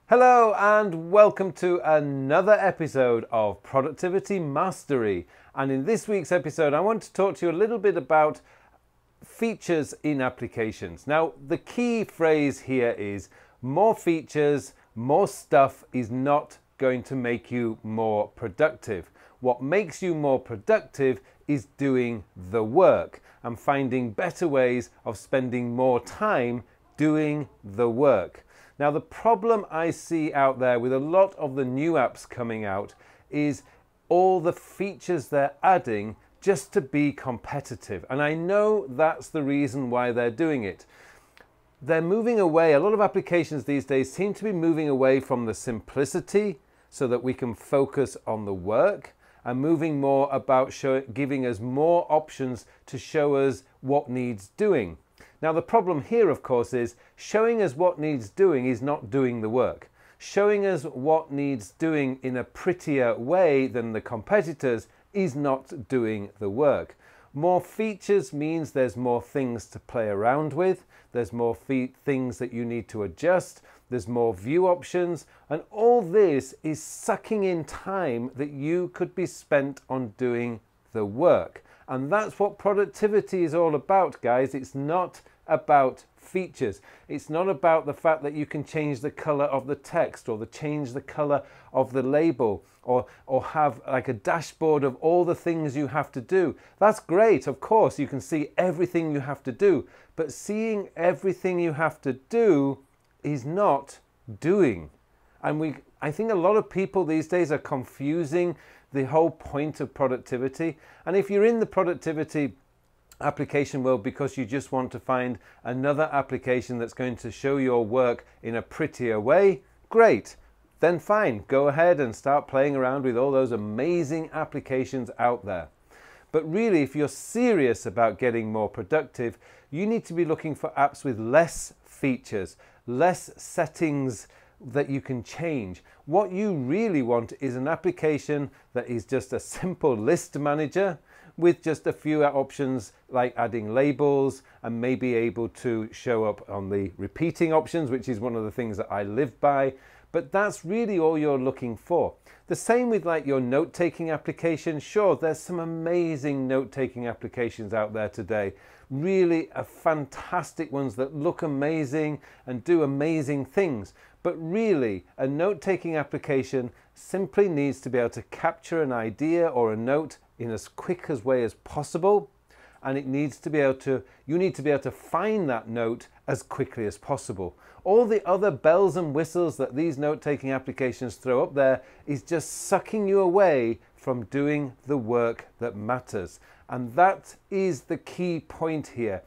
Hello and welcome to another episode of Productivity Mastery. And in this week's episode, I want to talk to you a little bit about features in applications. Now, the key phrase here is more features, more stuff is not going to make you more productive. What makes you more productive is doing the work and finding better ways of spending more time doing the work. Now, the problem I see out there with a lot of the new apps coming out is all the features they're adding just to be competitive. And I know that's the reason why they're doing it. They're moving away. A lot of applications these days seem to be moving away from the simplicity so that we can focus on the work and moving more about giving us more options to show us what needs doing. Now, the problem here, of course, is showing us what needs doing is not doing the work. Showing us what needs doing in a prettier way than the competitors is not doing the work. More features means there's more things to play around with. There's more things that you need to adjust. There's more view options. And all this is sucking in time that you could be spent on doing the work. And that's what productivity is all about, guys. It's not about features. It's not about the fact that you can change the color of the text or change the color of the label or have like a dashboard of all the things you have to do. That's great. Of course, you can see everything you have to do, but seeing everything you have to do is not doing. And I think a lot of people these days are confusing the whole point of productivity. And if you're in the productivity application world because you just want to find another application that's going to show your work in a prettier way, great. Then fine, go ahead and start playing around with all those amazing applications out there. But really, if you're serious about getting more productive, you need to be looking for apps with less features, less settings that you can change. What you really want is an application that is just a simple list manager with just a few options like adding labels and maybe able to show up on the repeating options, which is one of the things that I live by. But that's really all you're looking for. The same with like your note-taking application. Sure, there's some amazing note-taking applications out there today. Really fantastic ones that look amazing and do amazing things. But really, a note-taking application simply needs to be able to capture an idea or a note in as quick a way as possible. And it needs to be able to, you need to be able to find that note as quickly as possible. All the other bells and whistles that these note-taking applications throw up there is just sucking you away from doing the work that matters. And that is the key point here.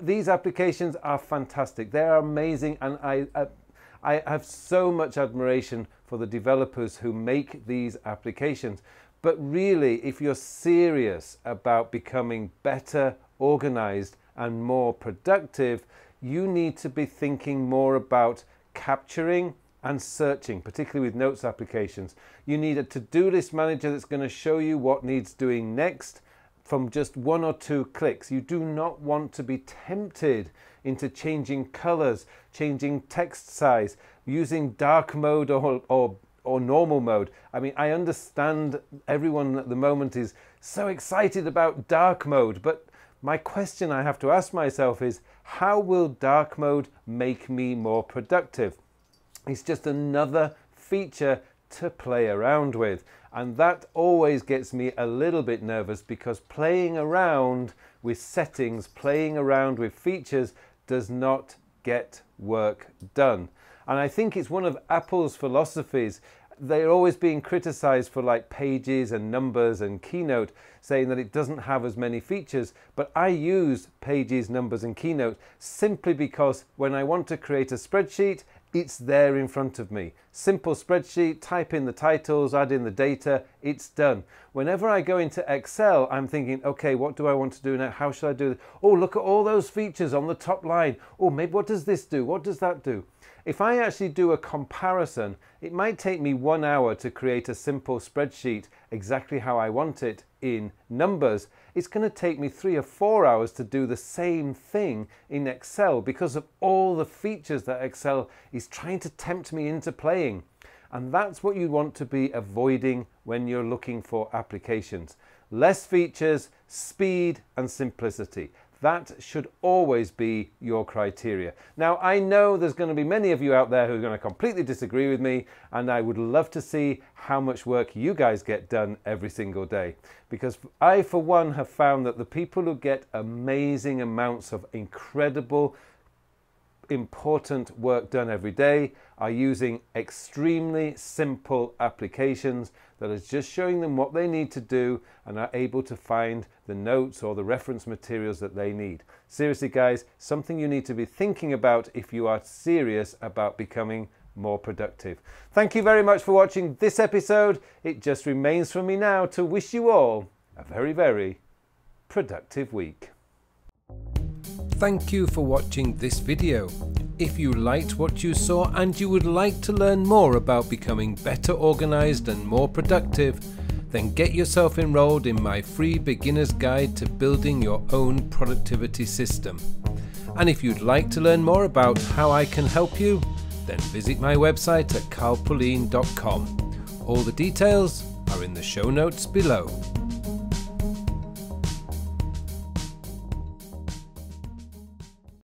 These applications are fantastic. They are amazing, and I have so much admiration for the developers who make these applications. But really, if you're serious about becoming better organized and more productive, you need to be thinking more about capturing and searching, particularly with notes applications. You need a to-do list manager that's going to show you what needs doing next from just one or two clicks. You do not want to be tempted into changing colors, changing text size, using dark mode or normal mode. I mean, I understand everyone at the moment is so excited about dark mode, but my question I have to ask myself is, how will dark mode make me more productive? It's just another feature to play around with. And that always gets me a little bit nervous, because playing around with settings, playing around with features does not get work done. And I think it's one of Apple's philosophies. They're always being criticized for like Pages and Numbers and Keynote, saying that it doesn't have as many features. But I use Pages, Numbers and Keynote simply because when I want to create a spreadsheet, it's there in front of me. Simple spreadsheet, type in the titles, add in the data, it's done. Whenever I go into Excel, I'm thinking, okay, what do I want to do now? How should I do this? Oh, look at all those features on the top line. Oh, maybe what does this do? What does that do? If I actually do a comparison, it might take me 1 hour to create a simple spreadsheet exactly how I want it. in Numbers, it's going to take me 3 or 4 hours to do the same thing in Excel because of all the features that Excel is trying to tempt me into playing. And that's what you want to be avoiding when you're looking for applications. Less features, speed and simplicity. That should always be your criteria. Now, I know there's going to be many of you out there who are going to completely disagree with me, and I would love to see how much work you guys get done every single day. Because I, for one, have found that the people who get amazing amounts of incredible, important work done every day are using extremely simple applications that is just showing them what they need to do and are able to find the notes or the reference materials that they need. Seriously guys, something you need to be thinking about if you are serious about becoming more productive. Thank you very much for watching this episode. It just remains for me now to wish you all a very, very productive week. Thank you for watching this video. If you liked what you saw and you would like to learn more about becoming better organized and more productive, then get yourself enrolled in my free beginner's guide to building your own productivity system. And if you'd like to learn more about how I can help you, then visit my website at carlpullein.com. All the details are in the show notes below.